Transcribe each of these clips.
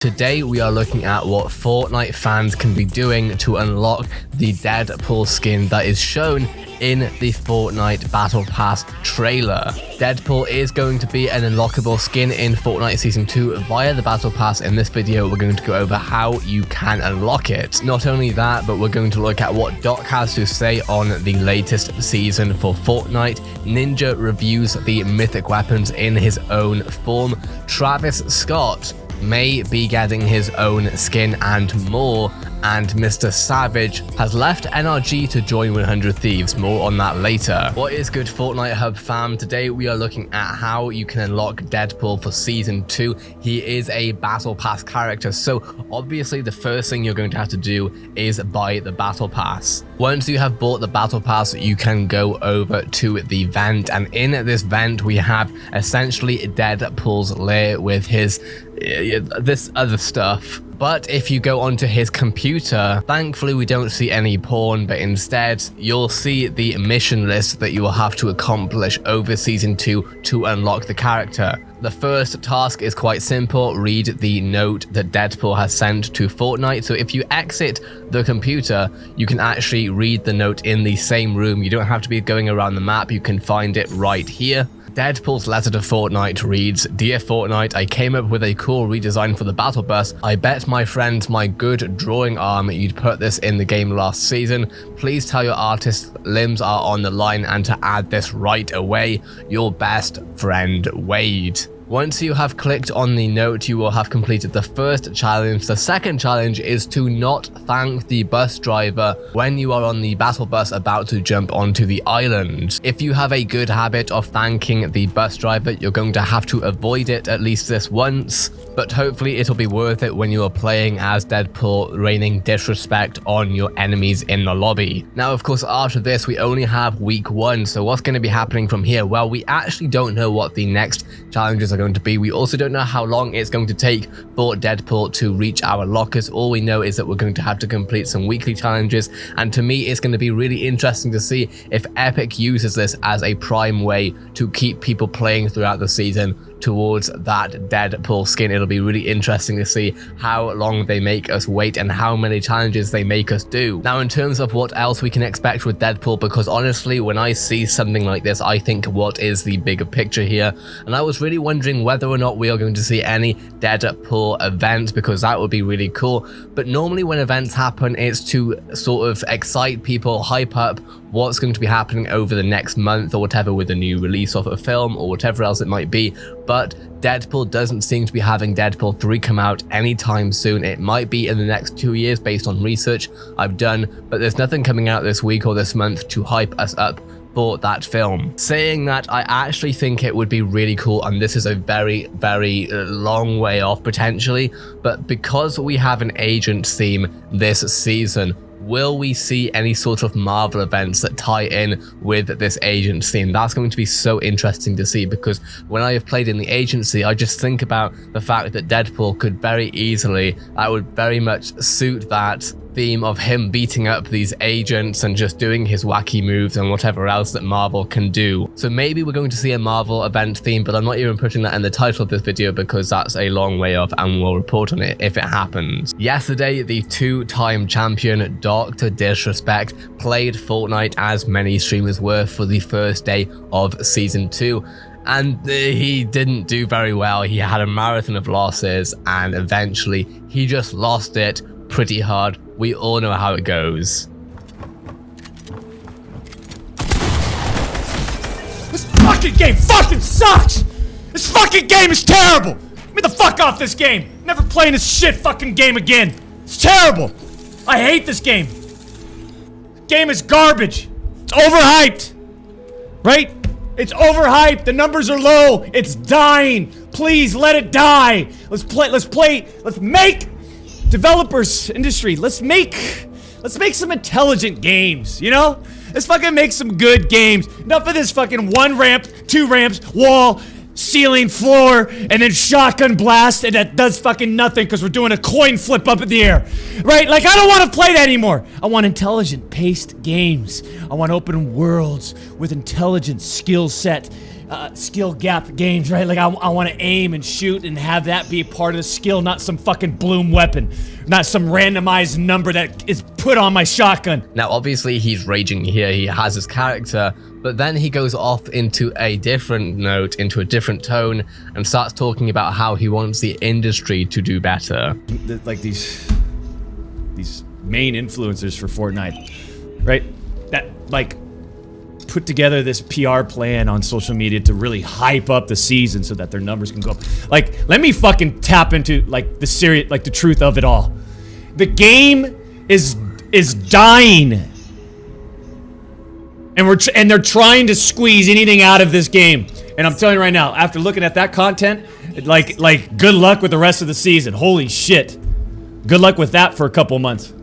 Today we are looking at what Fortnite fans can be doing to unlock the Deadpool skin that is shown in the Fortnite Battle Pass trailer. Deadpool is going to be an unlockable skin in Fortnite Season 2 via the Battle Pass. In this video, we're going to go over how you can unlock it. Not only that, but we're going to look at what Doc has to say on the latest season for Fortnite. Ninja reviews the mythic weapons in his own form. Travis Scott may be getting his own skin and more, and Mr. Savage has left NRG to join 100 Thieves. More on that later. What is good, Fortnite Hub fam? Today we are looking at how you can unlock Deadpool for Season 2. He is a Battle Pass character, so obviously the first thing you're going to have to do is buy the Battle Pass. Once you have bought the Battle Pass, you can go over to the vent, and in this vent we have essentially Deadpool's lair with his this other stuff. But if you go onto his computer, thankfully we don't see any porn, but instead you'll see the mission list that you will have to accomplish over Season 2 to unlock the character. The first task is quite simple: read the note that Deadpool has sent to Fortnite. So if you exit the computer, you can actually read the note in the same room. You don't have to be going around the map, you can find it right here. Deadpool's letter to Fortnite reads, "Dear Fortnite, I came up with a cool redesign for the Battle Bus. I bet my friends my good drawing arm you'd put this in the game last season. Please tell your artist's limbs are on the line and to add this right away. Your best friend, Wade." Once you have clicked on the note, you will have completed the first challenge. The second challenge is to not thank the bus driver when you are on the battle bus about to jump onto the island. If you have a good habit of thanking the bus driver, you're going to have to avoid it at least this once, but hopefully it'll be worth it when you are playing as Deadpool, raining disrespect on your enemies in the lobby. Now, of course, after this, we only have week 1, so what's going to be happening from here? Well, we actually don't know what the next challenges are going to be. We also don't know how long it's going to take for Deadpool to reach our lockers. All we know is that we're going to have to complete some weekly challenges, and to me it's going to be really interesting to see if Epic uses this as a prime way to keep people playing throughout the season towards that Deadpool skin. It'll be really interesting to see how long they make us wait and how many challenges they make us do. Now, in terms of what else we can expect with Deadpool, because honestly, when I see something like this, I think, what is the bigger picture here? And I was really wondering whether or not we are going to see any Deadpool events, because that would be really cool. But normally when events happen, it's to sort of excite people, hype up what's going to be happening over the next month or whatever with a new release of a film or whatever else it might be. But Deadpool doesn't seem to be having Deadpool 3 come out anytime soon. It might be in the next 2 years based on research I've done, but there's nothing coming out this week or this month to hype us up for that film. Saying that, I actually think it would be really cool, and this is a very, very long way off potentially, but because we have an agent theme this season, will we see any sort of Marvel events that tie in with this agent theme? That's going to be so interesting to see, because when I have played in the agency, I just think about the fact that Deadpool could very easily, that would very much suit that theme of him beating up these agents and just doing his wacky moves and whatever else that Marvel can do. So maybe we're going to see a Marvel event theme, but I'm not even putting that in the title of this video because that's a long way off, and we'll report on it if it happens. Yesterday, the two-time champion DrDisrespect played Fortnite, as many streamers were, for the first day of Season 2. And he didn't do very well. He had a marathon of losses, and eventually he just lost it pretty hard. We all know how it goes. This fucking game fucking sucks! This fucking game is terrible! Get me the fuck off this game! Never playing this shit fucking game again! It's terrible! I hate this game! This game is garbage! It's overhyped! Right? It's overhyped! The numbers are low! It's dying! Please let it die! Let's make developers industry. Let's make some intelligent games, you know? Let's fucking make some good games. Enough of this fucking 1 ramp, 2 ramps, wall, ceiling, floor, and then shotgun blast, and that does fucking nothing because we're doing a coin flip up in the air. Right? Like, I don't want to play that anymore. I want intelligent, paced games. I want open worlds with intelligent skill set skill gap games, right? Like I want to aim and shoot and have that be a part of the skill, not some fucking bloom weapon, not some randomized number that is put on my shotgun. Now, obviously, he's raging here. He has his character, but then he goes off into a different note, into a different tone, and starts talking about how he wants the industry to do better. Like these main influencers for Fortnite, right? That like put together this PR plan on social media to really hype up the season so that their numbers can go up. Like, let me fucking tap into like the truth of it all. The game is dying, and they're trying to squeeze anything out of this game. And I'm telling you right now, after looking at that content, like good luck with the rest of the season. Holy shit. Good luck with that for a couple months.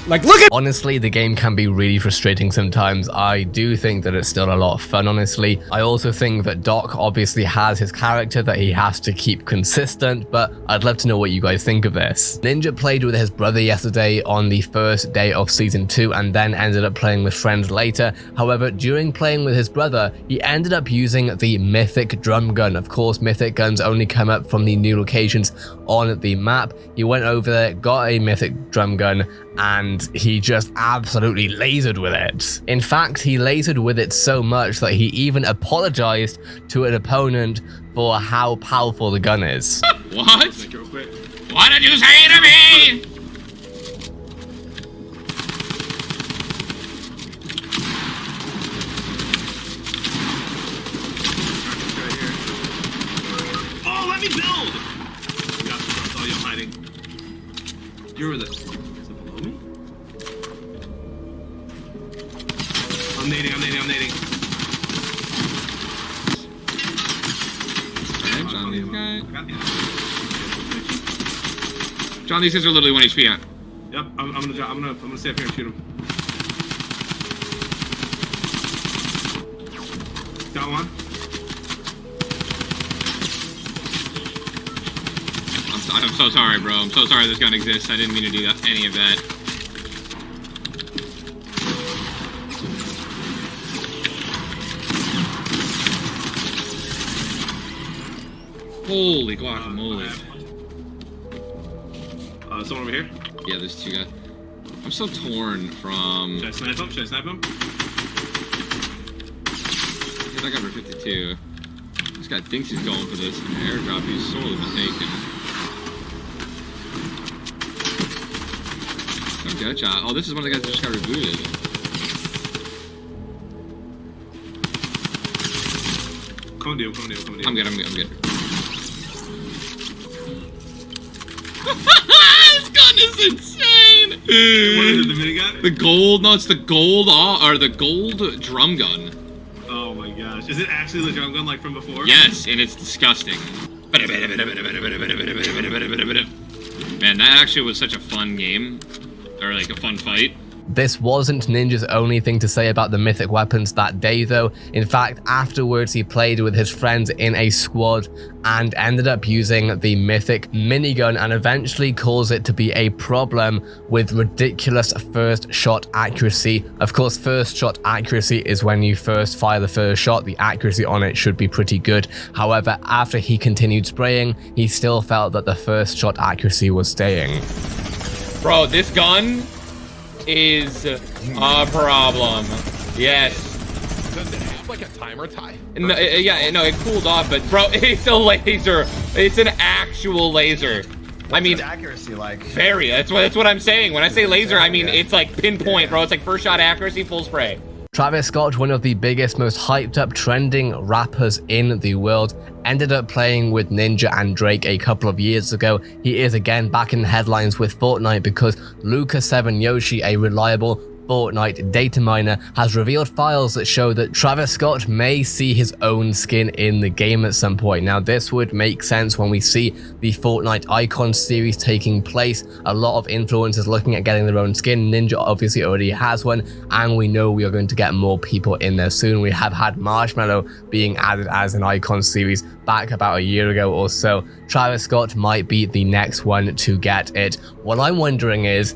Like, look at— Honestly, the game can be really frustrating sometimes. I do think that it's still a lot of fun, honestly. I also think that Doc obviously has his character that he has to keep consistent, but I'd love to know what you guys think of this. Ninja played with his brother yesterday on the first day of Season 2 and then ended up playing with friends later. However, during playing with his brother, he ended up using the Mythic Drum Gun. Of course, Mythic Guns only come up from the new locations on the map. He went over there, got a Mythic Drum Gun, and he just absolutely lasered with it. In fact, he lasered with it so much that he even apologized to an opponent for how powerful the gun is. What? What did you say to me? Oh, let me build! Yeah, I saw you hiding. You're with it. I'm nading. Alright, John, these guys. John, these guys are literally 1 HP at. Yep, I'm gonna stay up here and shoot him. Got one. I'm so sorry, bro. I'm so sorry this gun exists. I didn't mean to do that, any of that. Holy guacamole. Someone over here? Yeah, there's two guys. I'm so torn from... Should I snipe him? Hit that guy for 52. This guy thinks he's going for this airdrop. He's sorely mistaken. Okay, shot. Oh, this is one of the guys that just got rebooted. Come on, I'm good. This gun is insane! What is it, the minigun? The gold, no, it's the gold, or the gold drum gun. Oh my gosh. Is it actually the drum gun like from before? Yes, and it's disgusting. Man, that actually was such a fun game. Or like a fun fight. This wasn't Ninja's only thing to say about the mythic weapons that day though. In fact, afterwards he played with his friends in a squad and ended up using the mythic minigun and eventually caused it to be a problem with ridiculous first shot accuracy. Of course, first shot accuracy is when you first fire the first shot. The accuracy on it should be pretty good. However, after he continued spraying, he still felt that the first shot accuracy was staying. Bro, this gun is a problem. Yes. Does it have like a timer time? No, yeah, no, it cooled off, but bro, it's a laser. It's an actual laser. I mean, accuracy like? Very. That's what I'm saying. When I say laser, I mean it's like pinpoint, bro. It's like first shot accuracy, full spray. Travis Scott, one of the biggest, most hyped up trending rappers in the world, ended up playing with Ninja and Drake a couple of years ago. He is again back in the headlines with Fortnite because Luca7 Yoshi, a reliable Fortnite data miner, has revealed files that show that Travis Scott may see his own skin in the game at some point. Now, this would make sense when we see the Fortnite Icon series taking place. A lot of influencers looking at getting their own skin. Ninja obviously already has one, and we know we are going to get more people in there soon. We have had Marshmallow being added as an Icon series back about a year ago or so. Travis Scott might be the next one to get it. What I'm wondering is,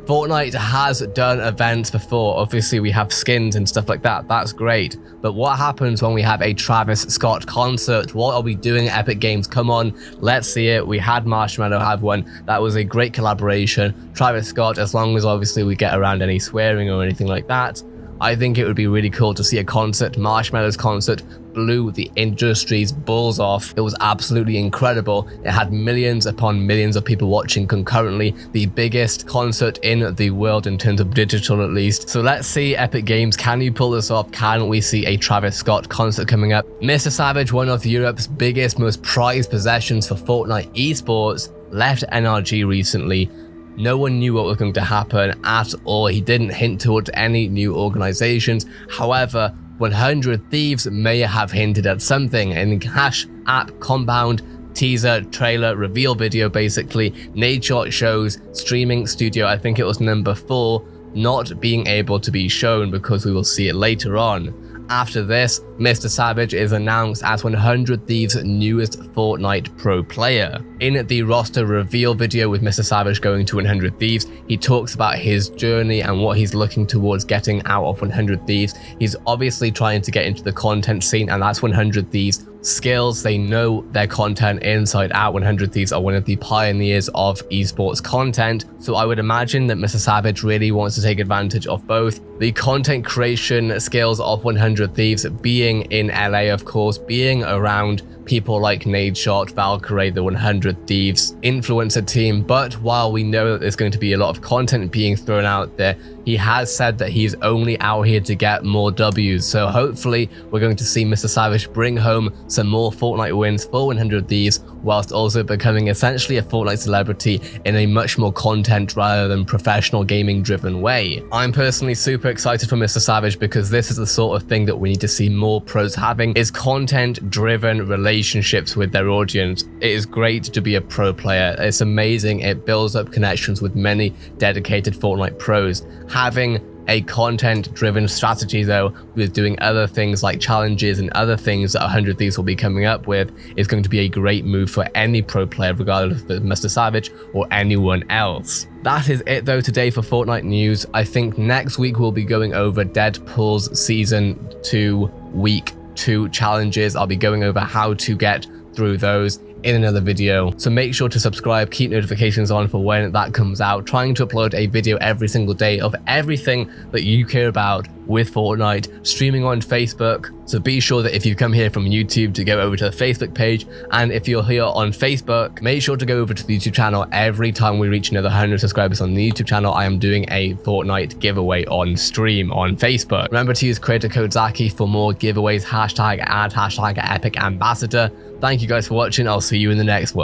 Fortnite has done events before. Obviously, we have skins and stuff like that. That's great. But what happens when we have a Travis Scott concert? What are we doing at Epic Games? Come on, let's see it. We had Marshmello have one. That was a great collaboration. Travis Scott, as long as obviously we get around any swearing or anything like that, I think it would be really cool to see a concert. Marshmello's concert blew the industry's balls off. It was absolutely incredible. It had millions upon millions of people watching concurrently. The biggest concert in the world in terms of digital, at least. So let's see, Epic Games, can you pull this off? Can we see a Travis Scott concert coming up? Mr. Savage, one of Europe's biggest, most prized possessions for Fortnite esports, left NRG recently. No one knew what was going to happen at all. He didn't hint towards any new organizations. However, 100 Thieves may have hinted at something. In the Cash App Compound teaser, trailer, reveal video, basically, Nadeshot shows streaming studio, I think it was number 4, not being able to be shown because we will see it later on. After this, Mr. Savage is announced as 100 Thieves' newest Fortnite pro player. In the roster reveal video with Mr. Savage going to 100 Thieves, he talks about his journey and what he's looking towards getting out of 100 Thieves. He's obviously trying to get into the content scene, and that's 100 Thieves' skills. They know their content inside out. 100 Thieves are one of the pioneers of esports content, so I would imagine that Mr. Savage really wants to take advantage of both the content creation skills of 100 Thieves, being in LA, of course, being around people like Nadeshot, Valkyrie, the 100 Thieves influencer team. But while we know that there's going to be a lot of content being thrown out there, he has said that he's only out here to get more W's. So hopefully we're going to see Mr. Savage bring home some more Fortnite wins for 100 Thieves, whilst also becoming essentially a Fortnite celebrity in a much more content rather than professional gaming driven way. I'm personally super excited for Mr. Savage because this is the sort of thing that we need to see more pros having, is content driven relationships with their audience. It is great to be a pro player. It's amazing. It builds up connections with many dedicated Fortnite pros. Having a content-driven strategy, though, with doing other things like challenges and other things that 100 Thieves will be coming up with, is going to be a great move for any pro player, regardless of Mr. Savage or anyone else. That is it, though, today for Fortnite news. I think next week we'll be going over Deadpool's Season 2 Week 2 challenges. I'll be going over how to get through those in another video, so make sure to subscribe, keep notifications on for when that comes out. Trying to upload a video every single day of everything that you care about with Fortnite, streaming on Facebook, so be sure that if you come here from YouTube to go over to the Facebook page, and if you're here on Facebook, make sure to go over to the YouTube channel. Every time we reach another 100 subscribers on the YouTube channel, I am doing a Fortnite giveaway on stream on Facebook. Remember to use creator code Zaki for more giveaways, hashtag ad, hashtag epic ambassador. Thank you guys for watching. I'll see you in the next one.